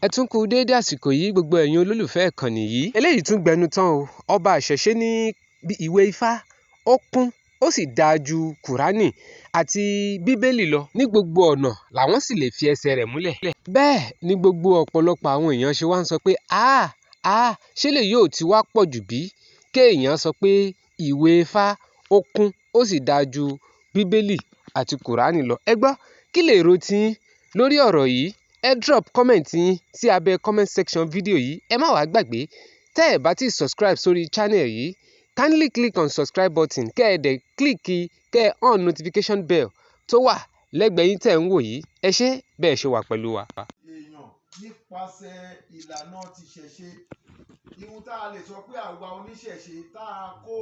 Ẹ tún kú déédé àsìkò yìí gbogbo ẹ̀yin olólùfẹ́ ìkànnì yìí. Eléyìí tún gbẹnu tán o. Ọba àṣẹ̀ṣe ní ìwé Ifá ó kún ó sì dáa ju kurani àti bíbélì lọ. Ní gbogbo ọ̀nà làwọn sì lè fi ẹsẹ̀ rẹ̀ múlẹ̀. Bẹ́ẹ̀ ni gbogbo ọ̀pọ̀lọpọ̀ àwọn èèyàn ṣe wá ń sọ pé ṣé lè yóò ti wá pọ̀ jù bí kéèyàn sọ pé ìwé Ifá ó kún ó sì dáa ju bíbélì àti kurani lọ. Ẹ gbọ́ kí lè ro tiyín lórí ọ̀rọ̀ yìí? Ẹ drop comment yín sí abẹ́ comment section fídíò yìí. Ẹ má wàá gbàgbé tẹ́ ẹ bá ti subscribe sórí channel yìí, kindly click on subscribe button kẹ́ ẹ dẹ̀ kẹ́ ẹ on notification bell tó wà lẹ́gbẹ̀ẹ́ yín tẹ́ ń wò yìí. Ẹ ṣé bẹ́ẹ̀ ṣe wà pẹ̀lú wa. Èèyàn nípasẹ̀ ìlànà ti ṣẹ̀ṣe, ihun tá a lè sọ pé àwa oníṣẹ̀ṣe tá a kó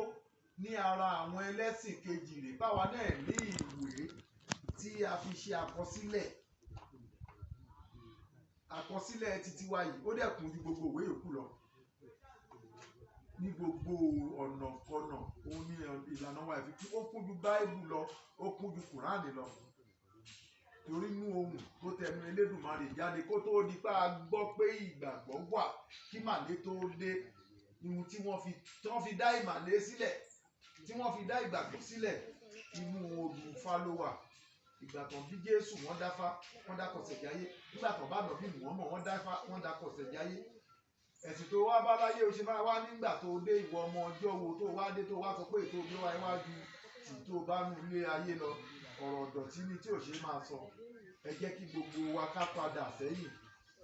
ní ara àwọn ẹlẹ́sìn kejì rè báwa náà ní ìwé tí a fi ṣe àkọsílẹ̀ títí wa yìí ó dẹ̀ kún ju gbogbo ìwé yòókù lọ. Ní gbogbo ọ̀nà kọ̀nà òun ni ìlànà wa ìfi ó kún ju báíbù lọ, ó kún ju kùránì lọ. Torí inú ohun tó tẹnu Elédùmarè jáde kó tó di pé a gbọ́ pé ìgbàgbọ́ wà kí màlé tó dé, ihun tí wọ́n fi dá ìmàlé sílẹ̀, tí wọ́n fi dá ìgbàgbọ́ sílẹ̀, inú odù Ifá ló wà. Ìgbà tán bí Jésù wọ́n dáfá, wọ́n dá kọ̀sẹ̀jáyé. Nígbà tán bá lọ bí Mùhámọ̀ wọ́n dáfá, wọ́n dá kọ̀sẹ̀jáyé. Ẹ̀sìn tó wá bá láyé o ṣe máa wá nígbà tó dé ìwọ ọmọ ọjọ́ wo tó wá dé tó wá sọ pé ètò ìgbé wa iwájú tí tó bá nu ilé ayé lọ, ọ̀rọ̀ ọ̀dọ̀tí ni tí ò ṣe máa sọ. Ẹ jẹ́ kí gbogbo wa ká padà sẹ́yìn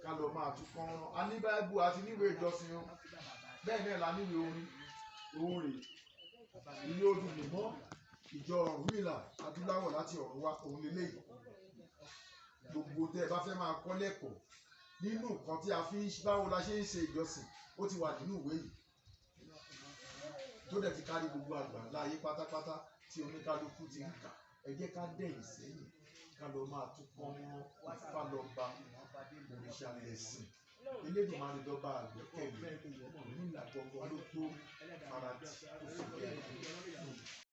ká lọ máa tún kán rán. A ní báíbù àti níwèé ìjọsìn o, bẹ́ẹ̀ náà la níwèé orin ilé odù mímọ́ ìjọ Ọ̀rúnmìlà adúláwọ̀ láti ọ̀run wá òun lélẹ́yìí. Gbogbo tẹ́ ẹ bá fẹ́ máa kọ́ lẹ́kọ̀ọ́ nínú nǹkan tí a fi báwo la ṣe ń ṣe ìjọsìn ó ti wà nínú ìwé yìí tó dẹ̀ ti kárí gbogbo àgbáńlá ayé pátápátá tí oníkálukú ti ń kà. Ẹ jẹ́ ká dẹ̀yìn sẹ́yìn ká lọ máa tún kán rán Ifá lọ́ba òrìṣà lẹ̀sìn Elédùmarè dọ́ba àgbẹ̀kẹ̀lé nígbà gbogbo ló tó farati tó fi bẹ̀rẹ̀.